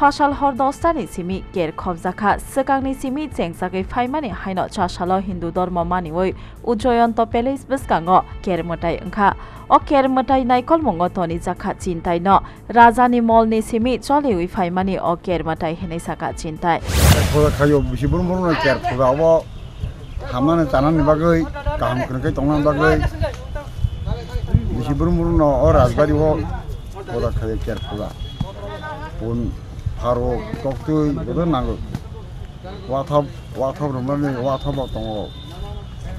chasal hor dostani simi ker khobjaka sekangni simi chengsagai phaimani haino chasalo hindu dharma manioi ujoyanto pelis biskango ker motai angkha o ker motai naikol mongo toni jaka chintai no rajani molni simi choliwi phaimani o ker motai hinai saka chintai khoda khayo bisibur morna ker khoda abo hamane tanan bagai kaham kene tongnan bagai bisibur morna o rajbari ho khoda khayo ker khoda pun haro koktui bodan nango wathab romane wathab tongo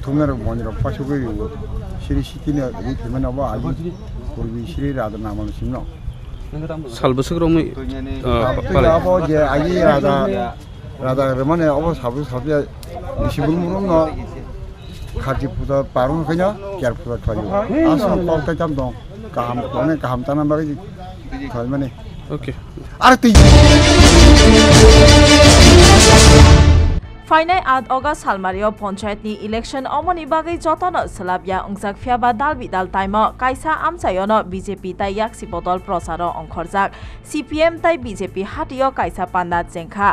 thumner moniro pasugoi siri sitine ritmena ba ali kurbi siri rada namal simno salbusukromi abo je ayi rada romane abo sabu bisibul murno khati puda parung khanya kyar puda khayo asam kokta jam dong kaham tanan bagi khal mane okay arti Fainai 8 August Salmario Panchayat ni election omoni bagai jotono selabya ungsak fiaba dalbidal taimo kaisa amchayono BJP tai yaksi bodol prosaro ongkhorjak CPM tai BJP hatio kaisa panda chengkha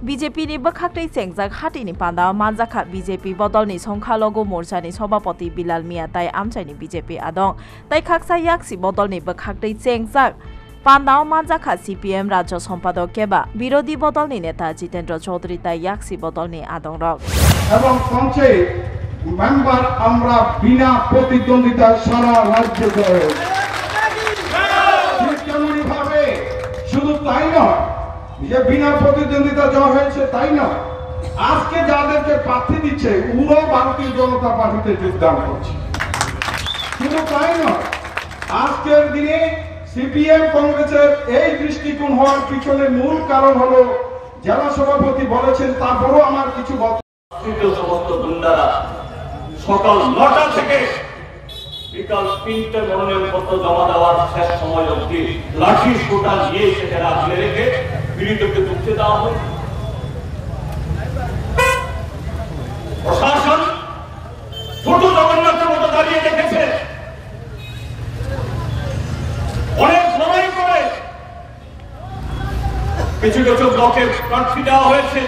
BJP ni bakhaktei chengjak hati ni panda manjakha BJP bodol ni songkhalogo morcha ni sabapati Bilal Mia tai amchaini BJP adong tai khaksa yaksi bodol ni bakhaktei chengjak Pandao Manjaka CPM রাজ্য সম্পাদক কেবা বিরোধী বদলনি নেতা জিতেন্দ্র চৌধুরী তাই ইয়াক্সি বদলনি আদংরক এবং panchayat member আমরা বিনা প্রতিদ্বন্দ্বিতা সারা রাজ্য জয় ভাবে শুধু তাই নয় যে বিনা প্রতিদ্বন্দ্বিতা জয় হয়েছে তাই নয় আজকে যাদেরকে প্রার্থী দিচ্ছে পুরো ভারতীয় জনতা পার্টিতে যোগদান করছে শুধু তাই নয় আজকের দিনে সিপিএম কংগ্রেসের এই দৃষ্টিকোণ হওয়ার পিছনে মূল কারণ হলো জেলা সভাপতি বলেছেন তারপরও আমার কিছু সমস্ত গুন্ডারা সকাল ৯টা থেকে বিকাল ৩টে মনোনয়নপত্র জমা দেওয়ার শেষ সময় অবধি লাঠি সোটা নিয়ে সেখানে আগলে রেখে পীড়িতকে ঢুকতে দেওয়া হয় প্রশাসন ছোট জগন্নাথের মতো দাঁড়িয়ে দেখেছে অনেক লড়াই করে কিছু কিছু ব্লকে প্রার্থী দেওয়া হয়েছে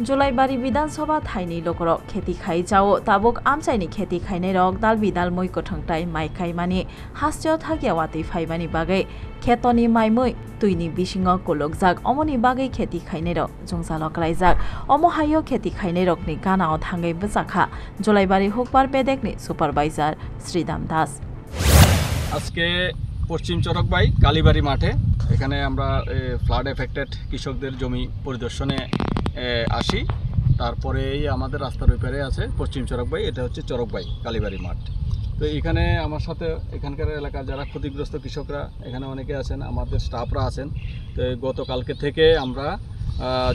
জুলাইবাড়ি বিধানসভা থাইনি লোকর খেতি খাই যাও তাবুক আমচাইনি খেতি খাইনে রক দাল বিদাল মৈক ঠংটাই মাই খাইমানি হাস্টেও থাকিয়া ওয়াতি ফাইমানি বাগै খেতনি মাইমৈ তুইনি বিসিং কলকজাক অমনি বাগै খেতি খাইনে রক জংজালক রাইজাক অমহাইও খেতি খাইনে রকনি গানাও থাঙ্গै বজাখা জুলাইবাড়ি হুকবার পেদেকনি সুপারভাইজার শ্রীদাম দাস আজকে পশ্চিম চরকবাই কালীবাড়ি মাঠে এখানে আমরা ফ্লাড এফেক্টেড কৃষকদের জমি পরিদর্শনে আসি তারপরেই আমাদের রাস্তার ওইপারে আছে পশ্চিম চরকবাই এটা হচ্ছে চরকবাই কালীবাড়ি মাঠ তো এখানে আমার সাথে এখানকার এলাকার যারা ক্ষতিগ্রস্ত কৃষকরা এখানে অনেকে আছেন আমাদের স্টাফরা আছেন তো গতকালকে থেকে আমরা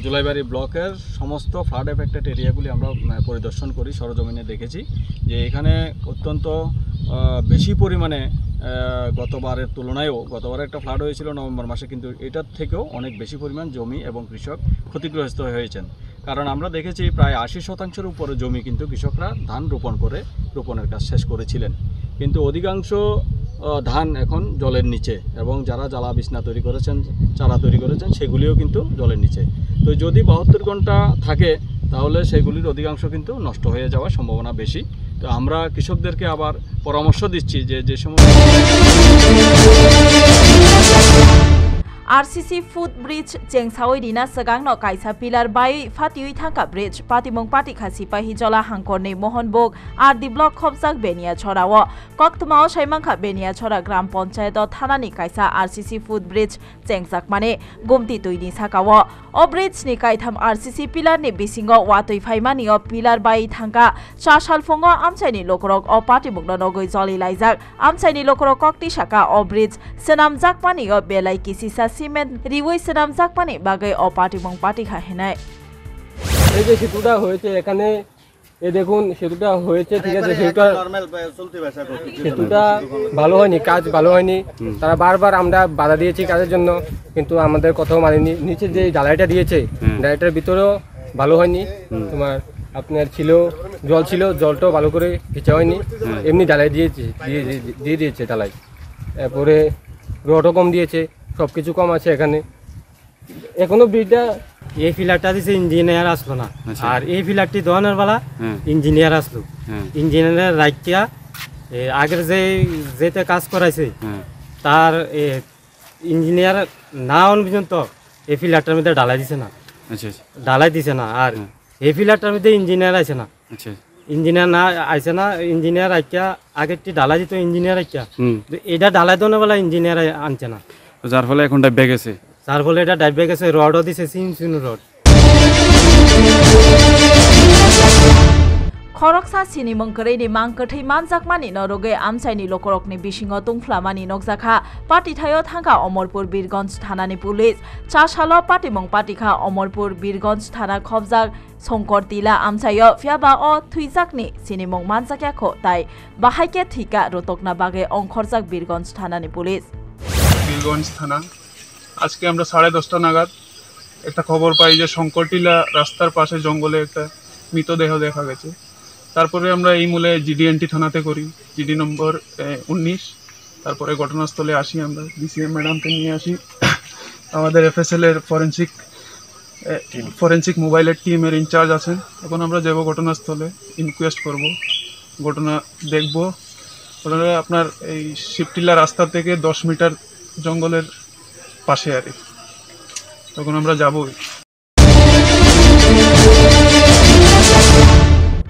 জুলাইবাড়ি ব্লকের সমস্ত ফ্লাড এফেক্টেড এরিয়াগুলি আমরা পরিদর্শন করি সরজমিনে দেখেছি যে এখানে অত্যন্ত বেশি পরিমাণে গতবারের তুলনায়ও গতবারে একটা ফ্লাড হয়েছিল নভেম্বর মাসে কিন্তু এটার থেকেও অনেক বেশি পরিমাণ জমি এবং কৃষক ক্ষতিগ্রস্ত হয়েছেন কারণ আমরা দেখেছি প্রায় ৮০% উপরে জমি কিন্তু কৃষকরা ধান রোপণের কাজ শেষ করেছিলেন কিন্তু অধিকাংশ ধান এখন জলের নিচে এবং যারা জ্বালা বিছনা তৈরি করেছেন চারা তৈরি করেছেন সেগুলিও কিন্তু জলের নিচে তো যদি ৭২ ঘন্টা থাকে তাহলে সেগুলির অধিকাংশ কিন্তু নষ্ট হয়ে যাওয়ার সম্ভাবনা বেশি তো আমরা কৃষকদেরকে আবার পরামর্শ দিচ্ছি যে সমস্ত RCC Food Bridge Chengsawi Dina Sagang no Kaisa Pilar Bai Fatiui Thangka Bridge Patimong Pati Khasi Pahijola Hangkorni Mohanbog RD Block Khobjak Benia Chorawo Koktmao Saimangkha Benia Chora Gram Panchayat Thanani Kaisa RCC Food Bridge Chengsak Mane Gumti Tuini Sakawo O Bridge ni Kaitham RCC Pilar ni Bisingo Watui Faimani o Pilar Bai Thangka Chashal Fongo Amchaini Lokrok o Patimong no Nogoi Joli Laijak Amchaini Lokrok Kokti Shaka o Bridge Senam Jakmani o Belai Kisisa cement রিওই সেরাম জাকপানি বাগে ও পাটিমং পাটি খাহেনায় এই যে সেতুটা হয়েছে এখানে এই দেখুন সেতুটা হয়েছে ঠিক আছে সেতুটা ভালো হয়নি কাজ ভালো হয়নি তারা বারবার আমরা বাধা দিয়েছি কাজের জন্য কিন্তু আমাদের কথাও মানেনি নিচে যে ঢালাইটা দিয়েছে ঢালাইটার ভিতরেও ভালো হয়নি তোমার আপনার জল ছিল জলটাও ভালো করে ভিজা হয়নি এমনি ঢালাই দিয়ে দিয়েছে ঢালাই এরপরে রডও কম দিয়েছে, সব কিছু কম আছে এখানে। এখনো ব্রিজটা এই ফিলারটা দিছে ইঞ্জিনিয়ার আসলো না, আর এই ফিলারটি দেওয়ানোর বেলা ইঞ্জিনিয়ার আসলো। ইঞ্জিনিয়ারের রাইটিয়া আগের যেতে কাজ করাইছে তার ইঞ্জিনিয়ার না হন পর্যন্ত এই ফিলারটার মধ্যে ঢালাই দিছে না, ঢালাই দিছে না। আর এই ফিলারটার মধ্যে ইঞ্জিনিয়ার আইছে না, ইঞ্জিনিয়ার না আইছে না। ইঞ্জিনিয়ার আইকা আগেরটি ঢালাই দিত ইঞ্জিনিয়ার আইকা, এটা ঢালাই দেওয়ার বেলা ইঞ্জিনিয়ার আনছে না, যার ফলে এখন ডাইবে গেছে। যার ফলে এটা ডাইবে গেছে। রডও দিছে চিন রড। খরকসা সিনি মংকরেনি মাংকথै মানজাকমানি নরগে আমসাইনি লোকরকनि बिसिङाव तुंफ्लामानि नगजाखा पाटिथायो थांगा अमरपुर बीरगंज थानानि पुलिस चासालो पाटिमं पाटिखा अमरपुर बीरगंज थाना खबजाक शंकर तिला आमसायो फियाबा अ थुइजाकनि सिनिमं मानजाक्याखो ताइ बाहायके थिका रोतकना बागे अंखरजाक बीरगंज थानानि पुलिस। বীরগঞ্জ থানা আজকে আমরা 10:30 নাগাদ একটা খবর পাই যে শঙ্করটিলা রাস্তার পাশে জঙ্গলে একটা মৃতদেহ দেখা গেছে। তারপরে আমরা এই মূলে জিডিএনটি থানাতে করি, জিডি নম্বর 19। তারপরে ঘটনাস্থলে আসি, আমরা ডিসিএম ম্যাডামকে নিয়ে আসি, আমাদের এফএসএল এর ফরেন্সিক মোবাইলের টিমের ইনচার্জ আছেন। এখন আমরা যাব ঘটনাস্থলে, ইনকোয়েস্ট করব, ঘটনা দেখব। আপনার এই শিবটিলা রাস্তা থেকে 10 মিটার জঙ্গলের পাশে আর কি, তখন আমরা যাবই।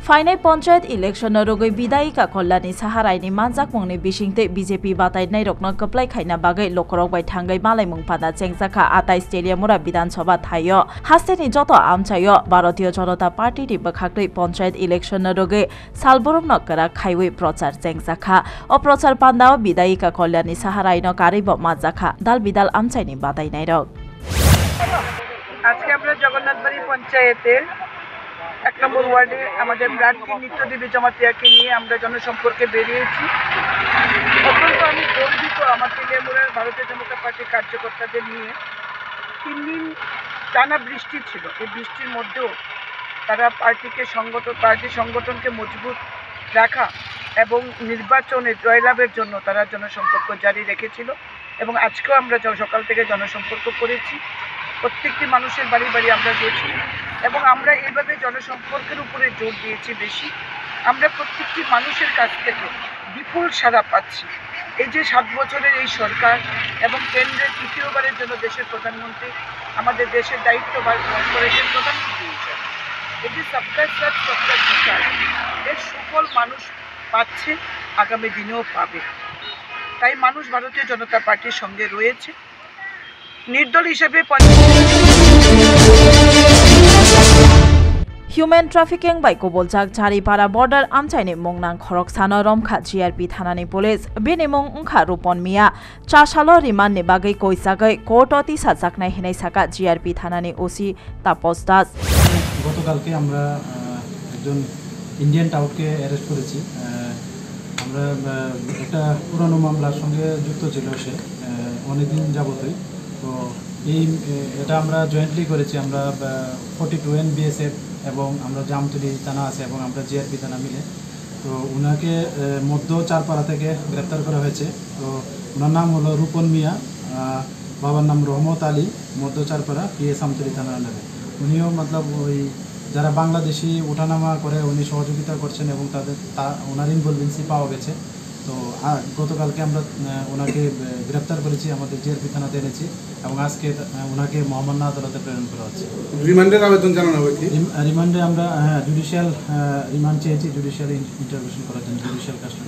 फाइनाय पंचायत इलेक्शन रोगै विधायिका कल्याणी साहारायनि मानजाकमंनि बिसिंते बीजेपी बातायनाय रकना कप्लाय खायना बागै लखरकबाय थांगै मालायमं पाना चेंगजाखा आताय स्टेडियामरा विधानसभा थायो हास्तेनि जत आमचायो भारतीय जनता पार्टीनि बखाखै पंचायत इलेक्शन रोगै सालबरम नकरा खाइवै प्रचार चेंगजाखा अ प्रचार पान्दाव विधायिका कल्याणी साहारायन कारिब मानजाखा दाल बिदाल आमचायनि बातायनाय रक। আজকে আমরা জগন্নাথবাড়ি পঞ্চায়েতের 1 নম্বর ওয়ার্ডে আমাদের প্রার্থী নিত্যদেবী জমাতিয়াকে নিয়ে আমরা জনসম্পর্কে বেরিয়েছি। অত্যন্ত আমি গর্বিত আমার তেলিয়ামুড়ার ভারতীয় জনতা পার্টির কার্যকর্তাদের নিয়ে। 3 দিন টানা বৃষ্টি ছিল, এই বৃষ্টির মধ্যেও তারা পার্টি সংগঠনকে মজবুত রাখা এবং নির্বাচনে জয়লাভের জন্য তারা জনসম্পর্ক জারি রেখেছিল। এবং আজকেও আমরা সকাল থেকে জনসম্পর্ক করেছি, প্রত্যেকটি মানুষের বাড়ি বাড়ি আমরা গেছি এবং আমরা এইভাবে জনসম্পর্কের উপরে জোর দিয়েছি বেশি। আমরা প্রত্যেকটি মানুষের কাছ থেকে বিপুল সাড়া পাচ্ছি। এই যে 7 বছরের এই সরকার এবং কেন্দ্রের তৃতীয়বারের জন্য দেশের প্রধানমন্ত্রী আমাদের দেশের দায়িত্বভার গ্রহণ করেছেন প্রধানমন্ত্রী হিসেবে, এই যে সবকা সাথ সবকা বিকাশ, এর সুফল মানুষ পাচ্ছে, আগামী দিনেও পাবে। তাই মানুষ ভারতীয় জনতা পার্টির সঙ্গে রয়েছে। নির্দল হিসেবে Human trafficking by Koboljak Jaripara border amchaini mongnang khoroksano romkha GRP thanani police benimong ungkha Rupon Mia chasalo riman ni bagai koisagai court oti sajaknai hinai saka GRP thanani OC Tapos Das। গতকালকে আমরা একজন Indian টাউটকে arrest করেছি। আমরা একটা পুরানো মামলার সঙ্গে যুক্ত ছিল সে অনেকদিন যাবতই। তো এটা আমরা জয়েন্টলি করেছি, আমরা 42 NBSF এবং আমরা জামতলি থানা আছে এবং আমরা জিআরপি থানা মিলে। তো ওনাকে মধ্য চারপাড়া থেকে গ্রেপ্তার করা হয়েছে। তো ওনার নাম হলো রূপন মিয়া, বাবার নাম রহমত আলী, মধ্য চারপাড়া PS আমতলি থানার আন্ডারে। উনিও মতলব ওই যারা বাংলাদেশি ওঠানামা করে উনি সহযোগিতা করছেন এবং ওনার ইনভলভেন্সি পাওয়া গেছে। তো গতকালকে আমরা ওনাকে গ্রেপ্তার করেছি, আমাদের জিআরপি থানাতে এনেছি এবং আজকে ওনাকে মহামান্য আদালতে প্রেরণ করা হচ্ছে। রিমান্ডের আবেদন জানানো হবে কি? রিমান্ডে আমরা জুডিশিয়াল রিমান্ড চেয়েছি, জুডিশিয়াল ইন্টারভিউশন করার জন্য, জুডিশিয়াল কাস্টডি।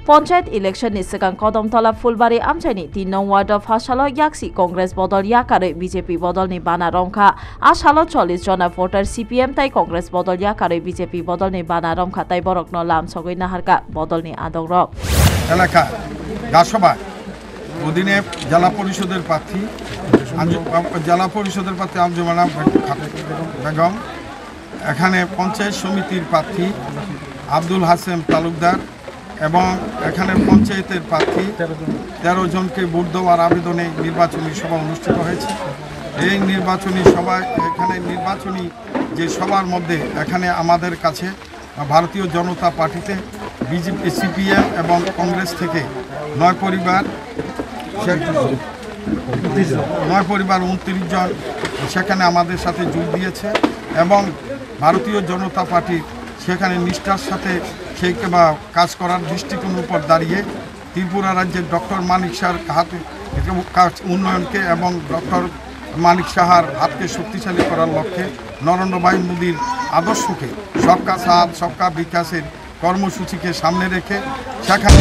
पंचायत इलेक्शन नि सिगां कदमतला फुलबारी आमचाइनि 3 नं वार्ड फासालो याक्सी कांग्रेस बदल याकारै बीजेपी बदलनि बाना रमखा आसालो 40 जना भोटार CPM ताइ कांग्रेस बदल याकारै बीजेपी बदलनि बाना रमखा ताइ बरकनो लामसगै नाहारका बदलनि आदक रक এলাকা গাছসভা অধীনে জেলা পরিষদের প্রার্থী আঞ্জুমানা বেগম, এখানে পঞ্চায়েত সমিতির প্রার্থী আব্দুল হাসেম তালুকদার এবং এখানে পঞ্চায়েতের প্রার্থী 13 জনকে ভোট দেওয়ার আবেদনে নির্বাচনী সভা অনুষ্ঠিত হয়েছে। এই নির্বাচনী সভায় এখানে নির্বাচনী যে সভার মধ্যে এখানে আমাদের কাছে ভারতীয় জনতা পার্টিতে বিজেপি, সিপিএম এবং কংগ্রেস থেকে 9 পরিবার 29 জন সেখানে আমাদের সাথে যোগ দিয়েছে এবং ভারতীয় জনতা পার্টি সেখানে নিষ্ঠার সাথে সেই কাজ করার দৃষ্টিকোণের উপর দাঁড়িয়ে ত্রিপুরা রাজ্যের ডক্টর মানিক শাহর হাতে উন্নয়নকে এবং ডক্টর মানিক সাহার হাতকে শক্তিশালী করার লক্ষ্যে নরেন্দ্র ভাই মোদীর আদর্শকে সবকা সাথ সবকা বিকাশের কর্মসূচিকে সামনে রেখে সেখানে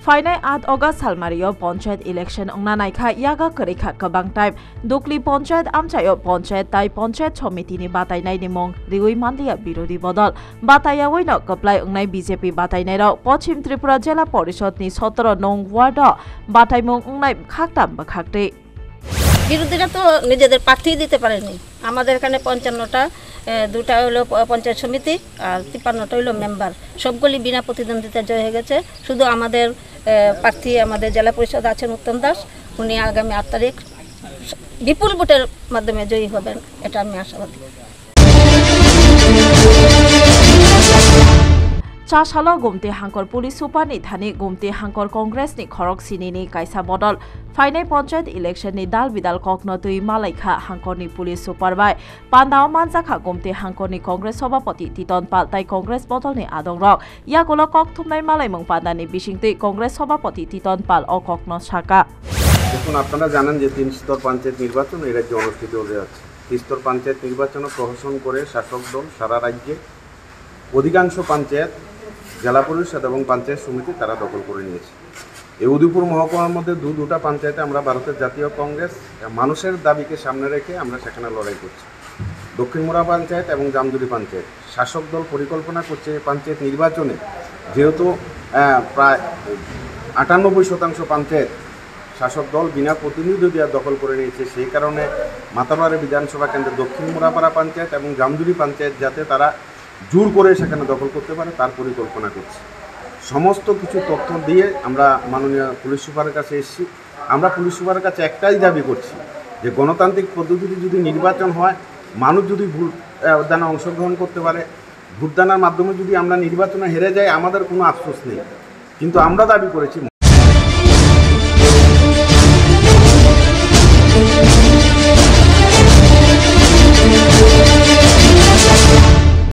फाइनाय 8 अगस्त सालमारियाव पंचायत इलेक्शन अंगना नायखा यागा करेखा कबां टाइम दुखली पंचायत आमचायो पंचायत ताई पंचायत समितिनि बातायनाय निमंग रिउइ मानलिया विरोधी बदल बातायावैनो कप्लाय अंगनाय बीजेपी बातायनायराव पश्चिम त्रिपुरा जिल्ला परिषदनि 17 नং वार्ड बातायमुं अंगनाय खाकताम बाखाकते বিরোধীরা তো নিজেদের প্রার্থী দিতে পারেনি। আমাদের এখানে 55টা, 2টা হলো পঞ্চায়েত সমিতি আর 53টা হলো মেম্বার, সবগুলি বিনা প্রতিদ্বন্দ্বিতা জয় হয়ে গেছে। শুধু আমাদের প্রার্থী আমাদের জেলা পরিষদ আছেন উত্তম দাস, উনি আগামী 8 তারিখ বিপুল ভোটের মাধ্যমে জয়ী হবেন, এটা আমি আশাবাদী। चासाल गुमती हांकर पुलिस सुपारनि थानी गुमती हांकर कांग्रेसनि खरक सिनिनि कायसा बदल फाइनाय पंचायत इलेक्शननि दाल बिदाल कक्न दुई मालायखा हांकरनि पुलिस सुपार बाय पान्दाव मानजाखा गुमती हांकरनि कांग्रेस सभापति तितन पाल ताई कांग्रेस बदलनि आदं रक यागोल कक्थुमनाय मालायमुं पान्दानि बिसिंतै कांग्रेस सभापति तितन पाल अ कक्न शाखा। দেখুন, আপনারা জানেন যে 3 স্তর পঞ্চায়েত নির্বাচন এই রাজ্যে অনুষ্ঠিত হতে যাচ্ছে। 3 স্তর পঞ্চায়েত নির্বাচন প্রহসন করে শাসক দল সারা রাজ্যে অধিকাংশ পঞ্চায়েত জেলা পরিষদ এবং পঞ্চায়েত সমিতি তারা দখল করে নিয়েছে। এই উদয়পুর মহকুমার মধ্যে দুটা পঞ্চায়েতে আমরা ভারতের জাতীয় কংগ্রেস মানুষের দাবিকে সামনে রেখে আমরা সেখানে লড়াই করছি। দক্ষিণ মোড়া পঞ্চায়েত এবং জামজুরি পঞ্চায়েত শাসক দল পরিকল্পনা করছে পঞ্চায়েত নির্বাচনে, যেহেতু প্রায় 98% পঞ্চায়েত শাসক দল বিনা প্রতিনিধি দেওয়া দখল করে নিয়েছে, সেই কারণে মাতাবাড়ি বিধানসভা কেন্দ্রের দক্ষিণ মোড়াপাড়া পঞ্চায়েত এবং জামজুরি পঞ্চায়েত যাতে তারা জোর করে সেখানে দখল করতে পারে তার পরিকল্পনা করছে। সমস্ত কিছু তথ্য দিয়ে আমরা মাননীয় পুলিশ সুপারের কাছে এসেছি। আমরা পুলিশ সুপারের কাছে একটাই দাবি করছি যে গণতান্ত্রিক পদ্ধতিতে যদি নির্বাচন হয়, মানুষ যদি ভোটদানে অংশগ্রহণ করতে পারে, ভোটদানের মাধ্যমে যদি আমরা নির্বাচনে হেরে যাই আমাদের কোনো আফসোস নেই, কিন্তু আমরা দাবি করেছি